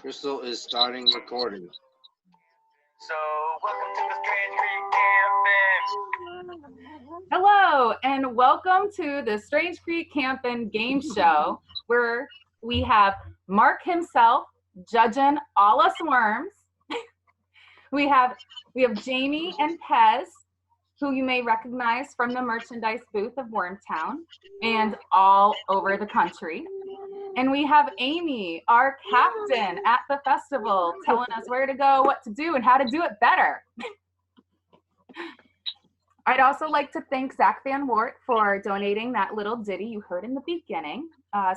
Krystal is starting recording. So, welcome to the Strangecreek camping. Hello, and welcome to the Strangecreek Camping Game Show, where we have Mark himself judging all us worms. we have Jamie and Pez, who you may recognize from the merchandise booth of Wormtown and all over the country. And we have Amy, our captain at the festival, telling us where to go, what to do, and how to do it better. I'd also like to thank Zach Van Wart for donating that little ditty you heard in the beginning.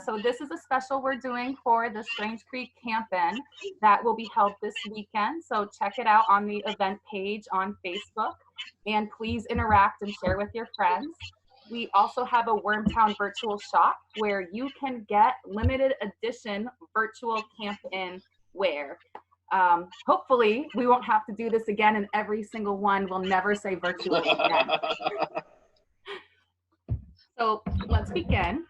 So this is a special we're doing for the Strangecreek Campin' that will be held this weekend. So check it out on the event page on Facebook, and please interact and share with your friends. We also have a Wormtown virtual shop where you can get limited edition virtual camp-in wear. Hopefully we won't have to do this again, and every single one will never say virtual again. So let's begin.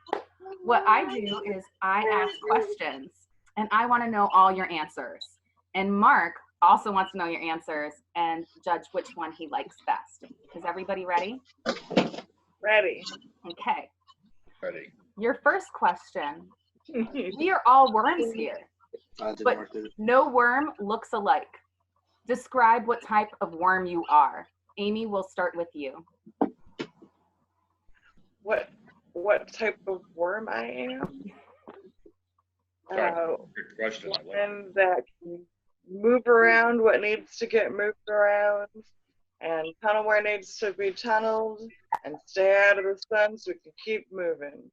What I do is I ask questions, and I want to know all your answers. And Mark also wants to know your answers and judge which one he likes best. Is everybody ready? Ready. Okay. Ready. Your first question. We are all worms here, but no worm looks alike. Describe what type of worm you are. Amy, we'll start with you. What type of worm I am? Good question. One that can move around what needs to get moved around, and tunnel where needs to be tunneled, and stay out of the sun so we can keep moving.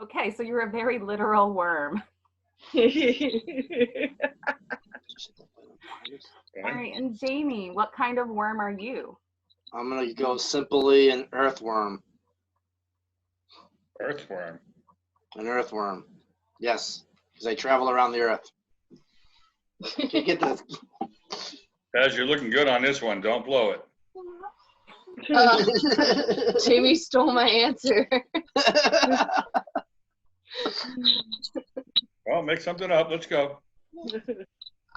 Okay, so you're a very literal worm. All right, and Jamie, what kind of worm are you? I'm gonna go simply an earthworm. Earthworm. An earthworm. Yes, because I travel around the earth. Can't get this. Pez, you're looking good on this one. Don't blow it. Jamie stole my answer. Well, make something up. Let's go.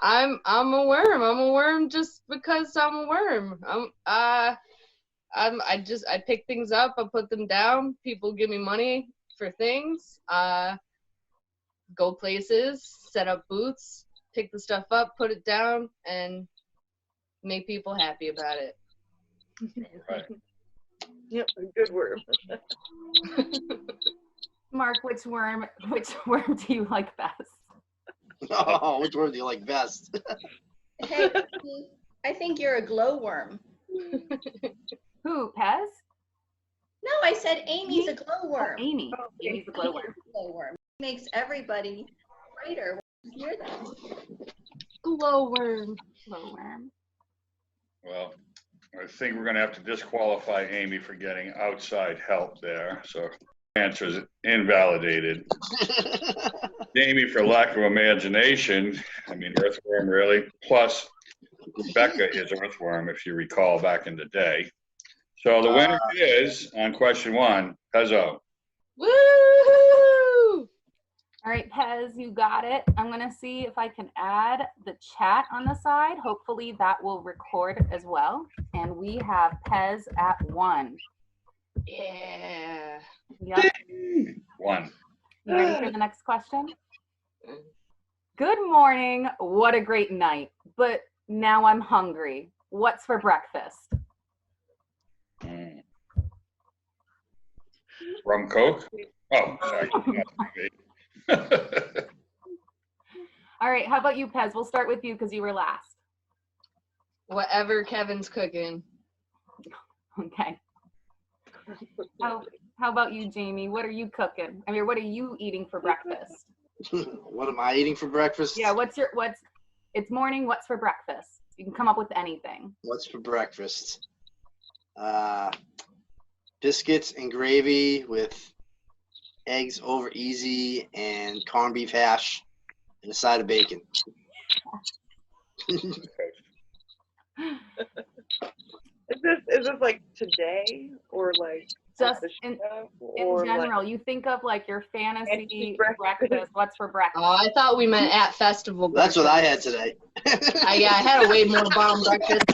I'm a worm. I'm a worm just because I'm a worm. I pick things up, I put them down, people give me money for things, go places, set up booths, pick the stuff up, put it down, and make people happy about it. Right. Yep, a good worm. Mark, which worm do you like best? Oh, which worm do you like best? Hey, I think you're a glowworm. Who, Pez? No, I said Amy's a glowworm. Oh, Amy. Amy's a glowworm. Glowworm makes everybody brighter when you hear them. Glowworm. Glowworm. Well, I think we're going to have to disqualify Amy for getting outside help there. So answer is invalidated. Amy, for lack of imagination, I mean, earthworm really. Plus, Rebecca is earthworm, if you recall back in the day. So the winner is, on question one, Pezzo. Woo! All right, Pez, you got it. I'm going to see if I can add the chat on the side. Hopefully that will record as well. And we have Pez at 1. Yeah. Yep. 1. You ready for the next question? Good morning. What a great night. But now I'm hungry. What's for breakfast? Rum Coke? Oh, sorry. All right, how about you, Pez? We'll start with you because you were last. Whatever Kevin's cooking. Okay. How about you, Jamie? What are you cooking? I mean, what are you eating for breakfast? What am I eating for breakfast? Yeah, it's morning, what's for breakfast? You can come up with anything. What's for breakfast? Biscuits and gravy with eggs over easy and corned beef hash and a side of bacon. Is this like today or like Just the in chef, in or general, like you think of like your fantasy fancy breakfast. breakfast. What's for breakfast? Oh, I thought we meant at festival. That's what I had breakfast. today. Yeah, I had a way more bomb breakfast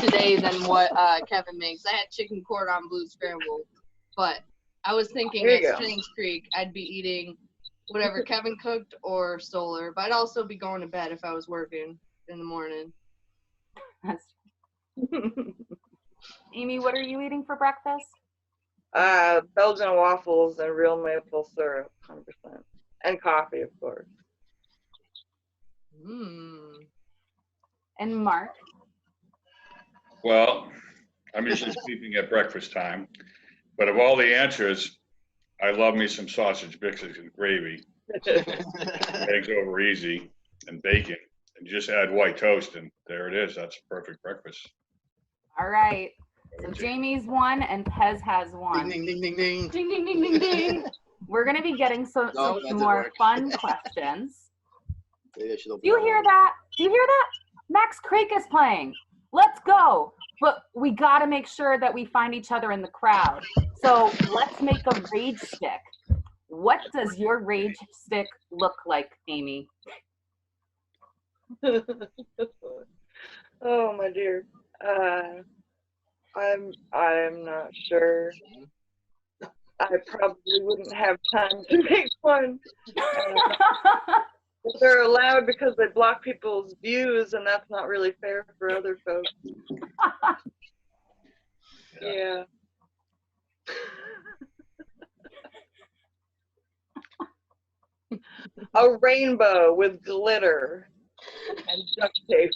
today than what Kevin makes. I had chicken cordon bleu scrambled, but I was thinking There at you go. Strangecreek I'd be eating whatever Kevin cooked or Stoller, but I'd also be going to bed if I was working in the morning. That's Amy, what are you eating for breakfast? Belgian waffles and real maple syrup, 100%, and coffee, of course. And Mark? Well, I'm usually sleeping at breakfast time, but of all the answers, I love me some sausage biscuits and gravy, eggs over easy, and bacon, and just add white toast, and there it is. That's a perfect breakfast. All right. So Jamie's one and Pez has one. Ding, ding, ding, ding, ding. Ding, ding, ding, ding, ding. We're going to be getting some No, that didn't more work. fun questions. Maybe I should open Do you that hear one. that? Do you hear that? Max Creek is playing. Let's go. But we got to make sure that we find each other in the crowd. So let's make a rage stick. What does your rage stick look like, Amy? Oh my dear. I'm not sure. I probably wouldn't have time to make one. They're allowed because they block people's views, and that's not really fair for other folks. Yeah. A rainbow with glitter and duct tape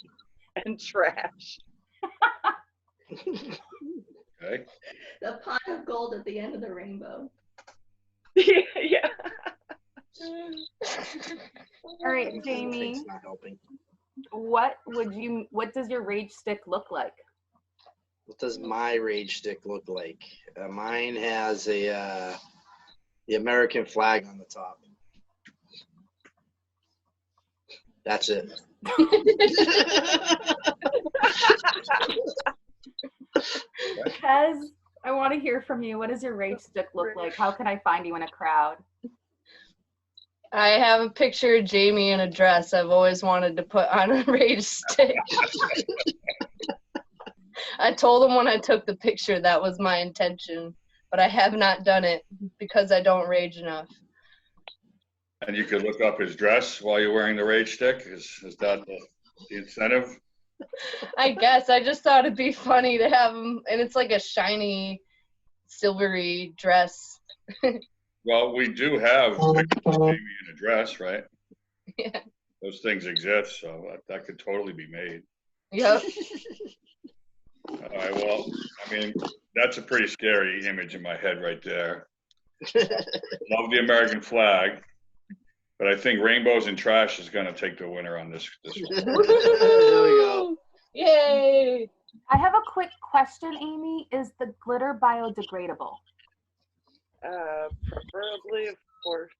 and trash. Okay. The pot of gold at the end of the rainbow. Yeah. All right, Jamie, It's not helping. what does your rage stick look like? What does my rage stick look like? Mine has the American flag on the top. That's it. Pez, I want to hear from you. What does your rage stick look like? How can I find you in a crowd? I have a picture of Jamie in a dress I've always wanted to put on a rage stick. I told him when I took the picture that was my intention, but I have not done it because I don't rage enough. And you could look up his dress while you're wearing the rage stick. Is that the incentive? I guess I just thought it'd be funny to have him, and it's like a shiny, silvery dress. Well, we do have pictures of Jamie in a dress, right? Yeah. Those things exist, so that could totally be made. Yep. All right, well, I mean, that's a pretty scary image in my head right there. Love the American flag, but I think rainbows and trash is going to take the winner on this one. There we go. Yay! I have a quick question, Amy. Is the glitter biodegradable? Preferably, of course.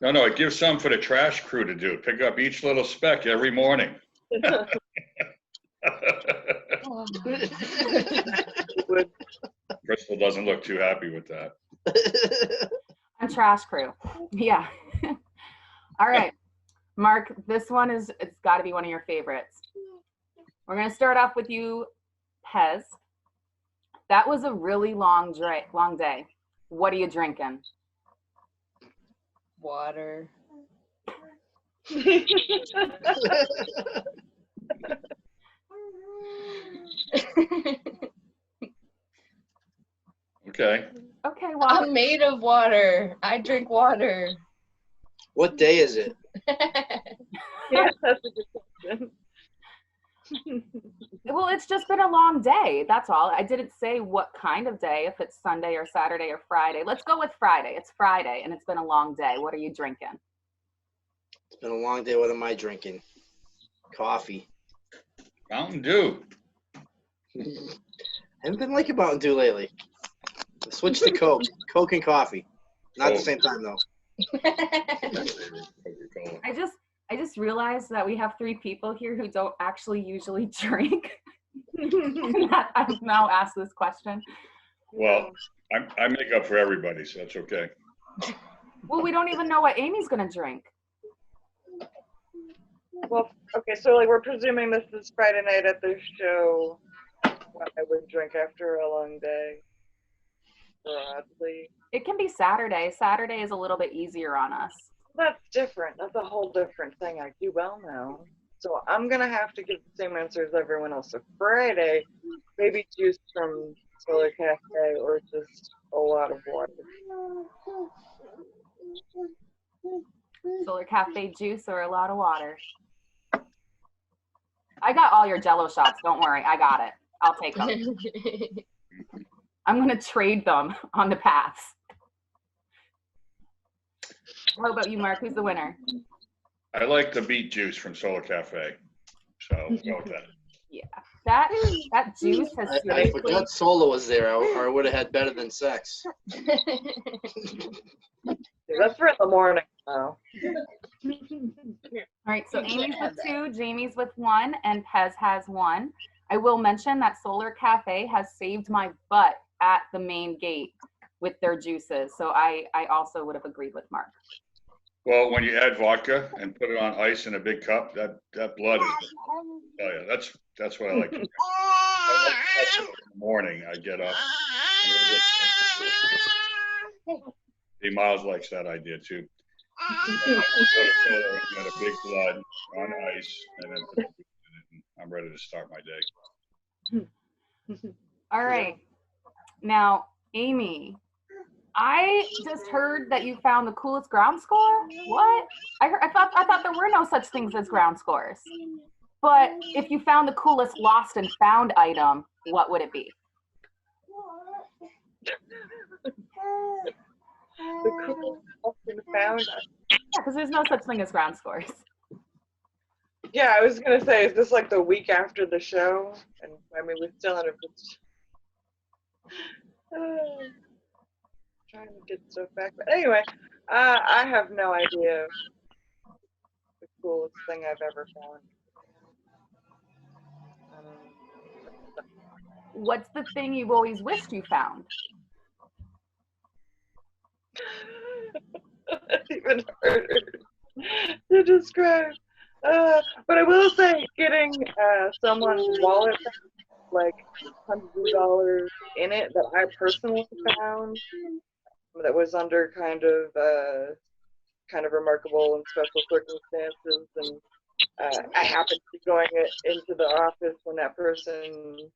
No, it gives some for the trash crew to do. Pick up each little speck every morning. Would Krystal doesn't look too happy with that. I'm trash crew. Yeah. All right. Mark, it's got to be one of your favorites. We're going to start off with you, Pez. That was a really long day. What are you drinking? Water. Okay. Okay, water. I'm made of water. I drink water. What day is it? Yeah, that's a good question. Well, it's just been a long day. That's all. I didn't say what kind of day, if it's Sunday or Saturday or Friday. Let's go with Friday. It's Friday and it's been a long day. What are you drinking? It's been a long day. What am I drinking? Coffee. Mountain Dew. Haven't been liking Mountain Dew lately. I switched to Coke. Coke and coffee. Not at the same time though. Coca-Cola. I just realized that we have 3 people here who don't actually usually drink. I've now asked this question. Well, I make up for everybody, so that's okay. Well, we don't even know what Amy's gonna drink. Well, okay, so like we're presuming this is Friday night at the show. What I would drink after a long day. Broadly. It can be Saturday. Saturday is a little bit easier on us. That's different. That's a whole different thing. I do well know. So I'm gonna have to give the same answer as everyone else. So Friday, maybe juice from Solar Cafe or just a lot of water. Solar Cafe juice or a lot of water. I got all your Jello shots. Don't worry, I got it. I'll take them. I'm gonna trade them on the pass. How about you, Mark? Who's the winner? I like the beet juice from Solar Cafe, so we'll go with that. Yeah, that juice has I seriously. forgot Solo was there, or I would have had better than sex. That's for in the morning now. All right, so Amy's with 2, Jamie's with 1, and Pez has 1. I will mention that Solar Cafe has saved my butt at the main gate with their juices, so I also would have agreed with Mark. Well, when you add vodka and put it on ice in a big cup, that blood is. Oh yeah, that's what I like to drink. In the morning, I get up. See, Miles likes that idea too. Get a big blood on ice, and then put the juice in it, and I'm ready to start my day. All right, now Amy, I just heard that you found the coolest ground score. What? I thought there were no such things as ground scores. But if you found the coolest lost and found item, what would it be? The coolest often found. Yeah, because there's no such thing as ground scores. Yeah, I was gonna say, is this like the week after the show? And I mean, we still had a. Trying to get stuff back, but anyway, I have no idea the coolest thing I've ever found. What's the thing you've always wished you found? That's even harder to describe. But I will say, getting someone's wallet, like $100 in it, that I personally found, that was under kind of remarkable and special circumstances, and I happened to be going into the office when that person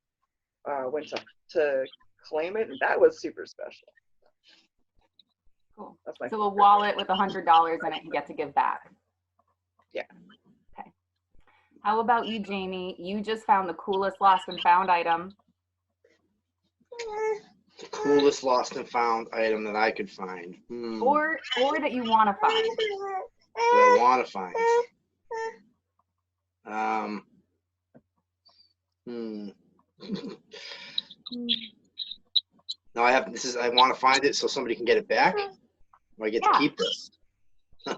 went to claim it, and that was super special. Cool. That's my So a wallet with $100 in it you get to give back. Yeah. Okay. How about you, Jamie? You just found the coolest lost and found item. The coolest lost and found item that I could find. Or that you want to find. That I want to find. No, I want to find it so somebody can get it back. Or I get to keep this. You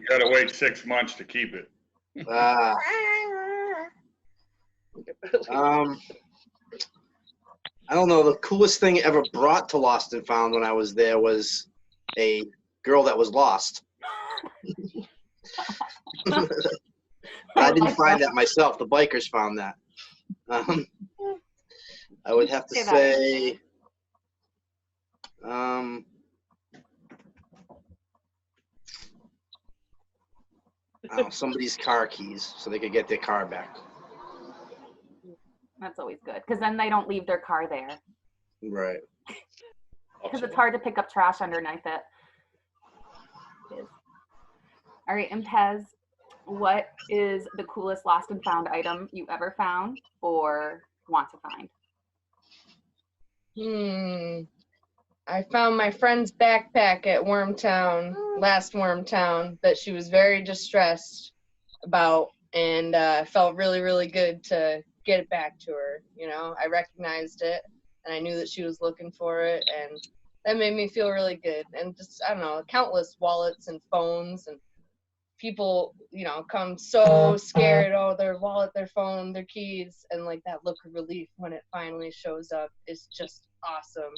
gotta wait 6 months to keep it. I don't know. The coolest thing ever brought to Lost and Found when I was there was a girl that was lost. I didn't find that myself. The bikers found that. I would have to say, somebody's car keys so they could get their car back. That's always good, because then they don't leave their car there. Right. Because it's hard to pick up trash underneath it. All right, and Pez, what is the coolest lost and found item you ever found or want to find? I found my friend's backpack at Wormtown, last Wormtown, that she was very distressed about, and I felt really, really good to get it back to her. You know, I recognized it, and I knew that she was looking for it, and that made me feel really good. And just, I don't know, countless wallets and phones and people, you know, come so scared, oh, their wallet, their phone, their keys, and like that look of relief when it finally shows up is just awesome.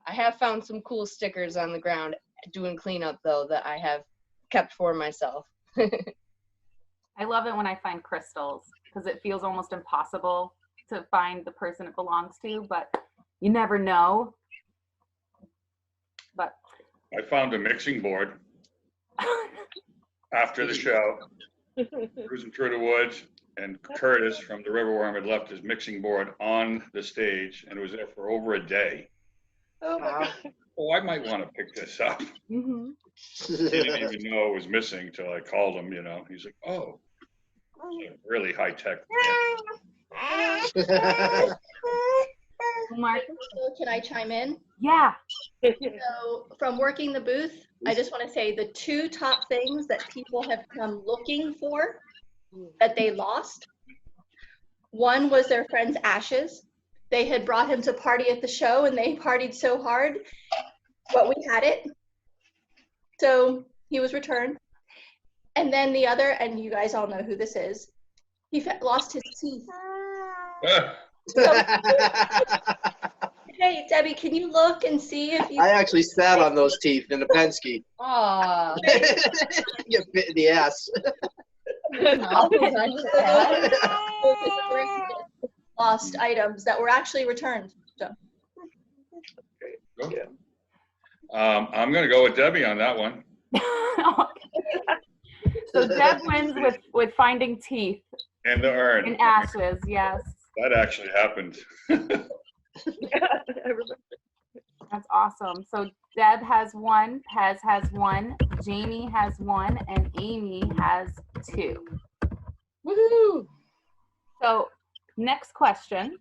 I have found some cool stickers on the ground doing cleanup though that I have kept for myself. I love it when I find crystals because it feels almost impossible to find the person it belongs to, but you never know. But I found a mixing board after the show, cruising through the woods, and Curtis from the Riverworm had left his mixing board on the stage, and it was there for over a day. Oh my God. Oh, I might want to pick this up. mm-hmm. He didn't even know it was missing till I called him, you know. He's like, oh, really high tech. Mark? So can I chime in? Yeah. So from working the booth, I just want to say the 2 top things that people have come looking for that they lost. One was their friend's ashes. They had brought him to party at the show and they partied so hard, but we had it. So he was returned. And then the other, and you guys all know who this is, he lost his teeth. So, hey, Debbie, can you look and see if you... I actually sat on those teeth in a Penske. Aww. Get bit in the ass. Lost items that were actually returned. So. Yeah. I'm going to go with Debbie on that one. So Deb wins with finding teeth And the urn. and ashes, yes. That actually happened. That's awesome. So Deb has 1, Pez has 1, Jamie has 1, and Amy has 2. Woohoo! So next question.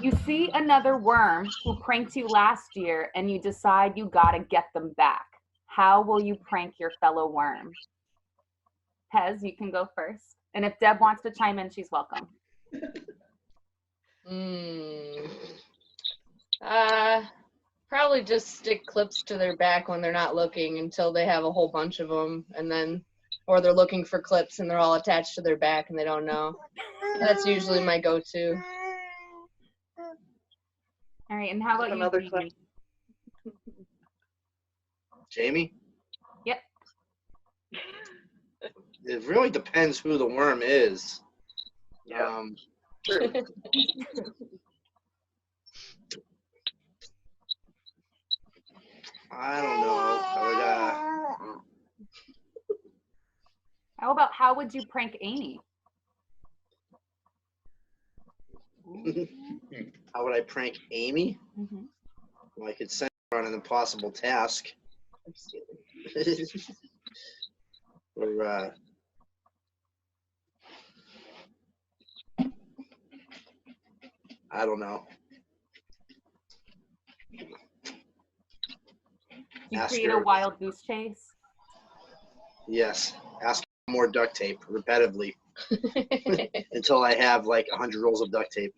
You see another worm who pranked you last year and you decide you gotta get them back. How will you prank your fellow worm? Pez, you can go first. And if Deb wants to chime in, she's welcome. Probably just stick clips to their back when they're not looking until they have a whole bunch of them, and then, or they're looking for clips and they're all attached to their back and they don't know. That's usually my go-to. All right, and how about Another you, question. Jamie? Yep. It really depends who the worm is. Yeah. I don't know. How would you prank Amy? How would I prank Amy? Mm-hmm. Well, I could send her on an impossible task. Or, I don't know. You Ask create her. a wild goose chase? Yes. Ask for more duct tape repetitively until I have like 100 rolls of duct tape.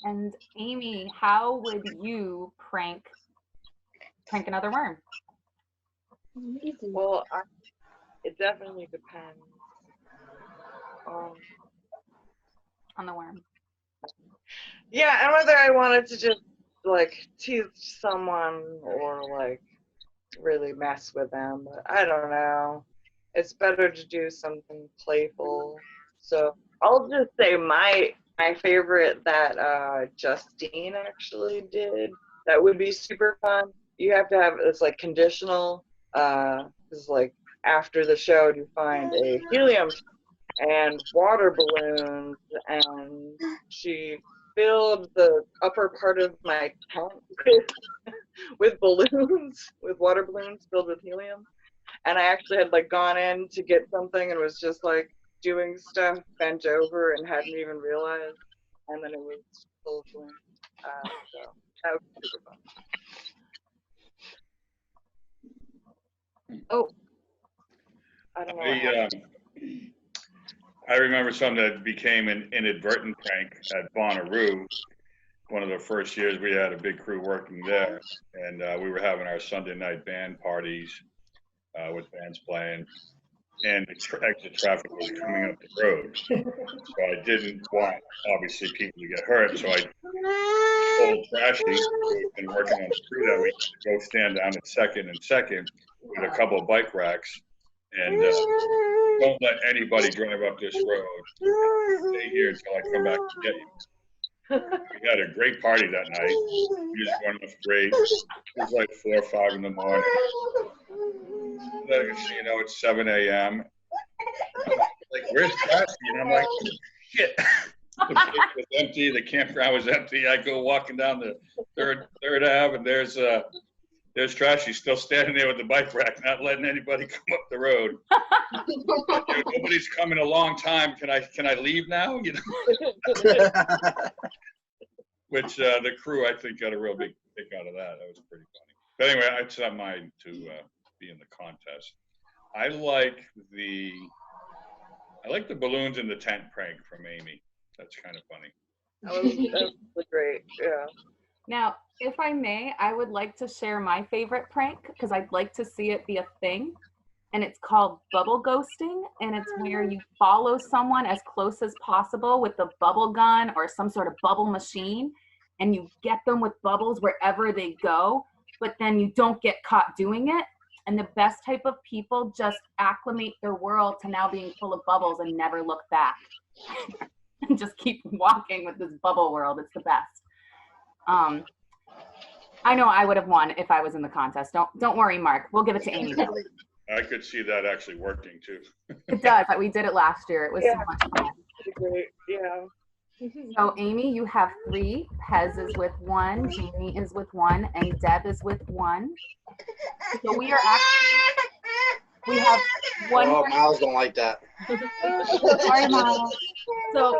And Amy, how would you prank another worm? Well, it definitely depends On the worm. yeah, and whether I wanted to just like tease someone or like really mess with them. But I don't know. It's better to do something playful. So I'll just say my favorite that Justine actually did that would be super fun. You have to have it's like conditional. It's like after the show you find a helium and water balloons, and she filled the upper part of my tent with balloons, with water balloons filled with helium. And I actually had like gone in to get something and was just like doing stuff, bent over and hadn't even realized. And then it was full of balloons. So that was super fun. Oh, I don't know. I remember something that became an inadvertent prank at Bonnaroo. one of the first years we had a big crew working there, and we were having our Sunday night band parties with bands playing, and the exit traffic was coming up the road. So I didn't want, obviously, people to get hurt. So I told Trashy, who's been working on the crew that week, to go stand down at second and second with a couple of bike racks, and don't let anybody drive up this road. Stay here until I come back to get you. We had a great party that night. Music went off great. It was like 4 or 5 in the morning. Next thing you know, it's 7 a.m. Like, where's Trashy? And I'm like, shit. The place was empty. The campground was empty. I go walking down the third Ave, and there's Trashy still standing there with the bike rack, not letting anybody come up the road. Dude, nobody's coming a long time. Can I leave now? You know. Which the crew, I think, got a real big kick out of that. That was pretty funny. But anyway, it's not mine to be in the contest. I like the balloons in the tent prank from Amy. That's kind of funny. That was great. Yeah. Now, if I may, I would like to share my favorite prank because I'd like to see it be a thing. And it's called bubble ghosting. And it's where you follow someone as close as possible with a bubble gun or some sort of bubble machine. And you get them with bubbles wherever they go. But then you don't get caught doing it. And the best type of people just acclimate their world to now being full of bubbles and never look back. And just keep walking with this bubble world. It's the best. I know I would have won if I was in the contest. Don't worry, Mark. We'll give it to Amy. I could see that actually working too. It does. We did it last year. It was so much fun. Great. Yeah. So Amy, you have 3. Pez is with 1. Jamie is with 1, and Deb is with 1. So we have one. Oh, Miles don't like that. Sorry, Miles. So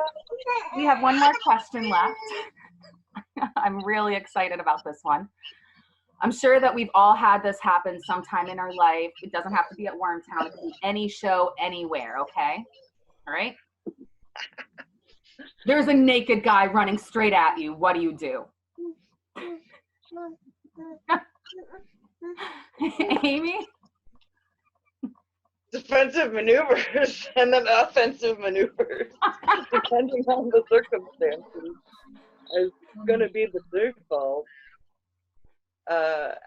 we have one more question left. I'm really excited about this one. I'm sure that we've all had this happen sometime in our life. It doesn't have to be at Wormtown. It can be any show, anywhere, okay? All right? There's a naked guy running straight at you. What do you do? Amy? Defensive maneuvers and then offensive maneuvers, depending on the circumstances. It's going to be the default.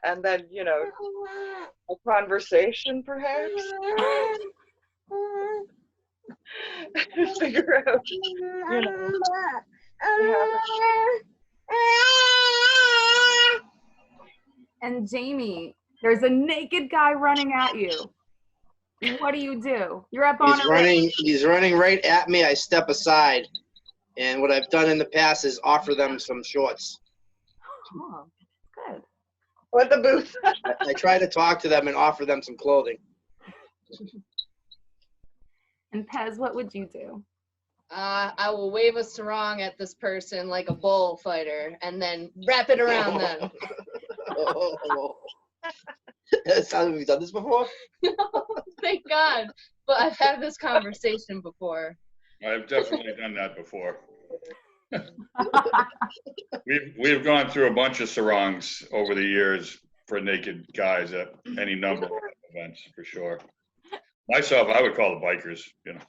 And then, you know, a conversation perhaps. Figure out, you know. And Jamie, there's a naked guy running at you. What do? You're up on He's running right at me. I step aside. And what I've done in the past is offer them some shorts. Oh, good. What the booth? I try to talk to them and offer them some clothing. And Pez, what would you do? I will wave a sarong at this person like a bullfighter and then wrap it around them. Have you done this before? No, thank God. But I've had this conversation before. I've definitely done that before. We've gone through a bunch of sarongs over the years for naked guys at any number of events, for sure. Myself, I would call the bikers, you know.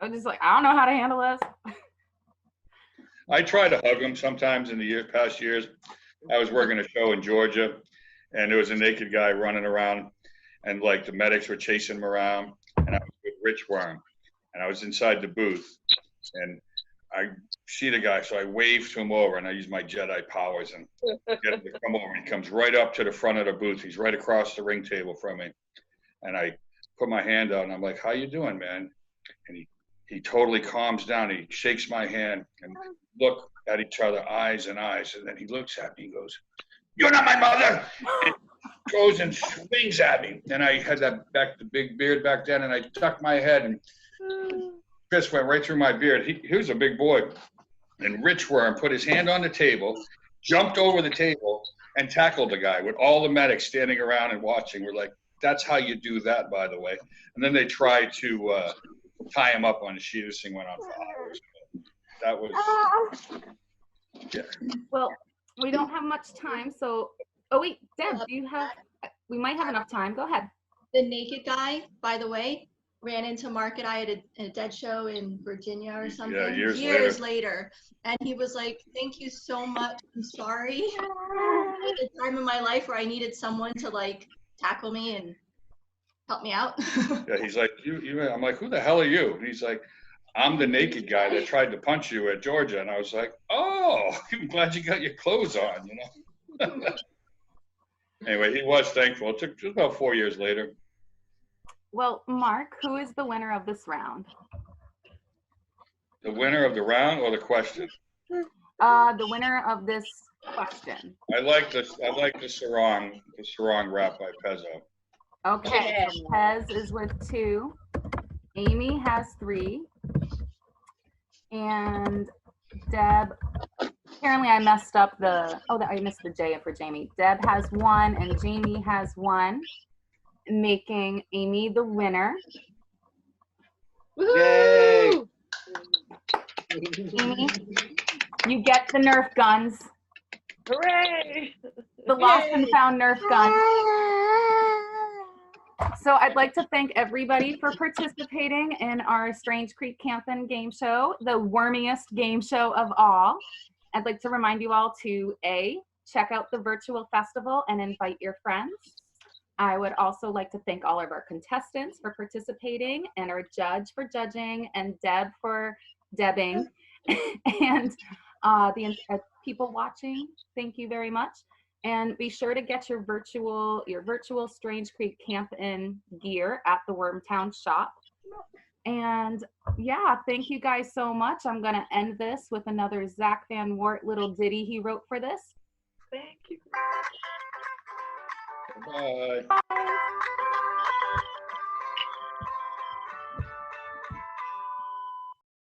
I'm just like, I don't know how to handle this. I try to hug them sometimes in the past years. I was working a show in Georgia, and there was a naked guy running around, and like the medics were chasing him around, and I was with Rich Worm, and I was inside the booth, and I see the guy, so I wave to him over, and I use my Jedi powers and get him to come over. He comes right up to the front of the booth. He's right across the ring table from me, and I put my hand out, and I'm like, "How you doing, man?" And he totally calms down. He shakes my hand and look at each other, eyes and eyes, and then he looks at me and goes, "You're not my mother!" And goes and swings at me. And I had the big beard back then, and I tucked my head, and fist went right through my beard. He was a big boy. And Rich Worm put his hand on the table, jumped over the table, and tackled the guy with all the medics standing around and watching. We're like, "That's how you do that, by the way." And then they tried to tie him up on a sheet. This thing went on for hours. that was, yeah. Well, we don't have much time, so, oh wait, Deb, do you have, we might have enough time. Go ahead. The naked guy, by the way, ran into Market Eye at a dead show in Virginia or something. years later. And he was like, thank you so much. I'm sorry. At the time of my life where I needed someone to like tackle me and help me out. Yeah, he's like, I'm like, who the hell are you? And he's like, I'm the naked guy that tried to punch you at Georgia. And I was like, oh, I'm glad you got your clothes on, you know? Anyway, he was thankful. It took just about 4 years later. Well, Mark, who is the winner of this round? The winner of the round or the question? The winner of this question. I like the sarong wrap by Pezzo. Okay, Pez is with 2. Amy has 3. And Deb, apparently I messed up I missed the J for Jamie. Deb has 1 and Jamie has 1, making Amy the winner. Yay! Amy, you get the Nerf guns. Hooray! The lost and found Nerf gun. So I'd like to thank everybody for participating in our Strangecreek Campin' game show, the wormiest game show of all. I'd like to remind you all to A, check out the virtual festival and invite your friends. I would also like to thank all of our contestants for participating and our judge for judging and Deb for debbing and the people watching. Thank you very much. And be sure to get your virtual Strangecreek Campin' gear at the Wormtown shop. And yeah, thank you guys so much. I'm gonna end this with another Zach Van Wart little ditty he wrote for this. Thank you. Bye. Bye.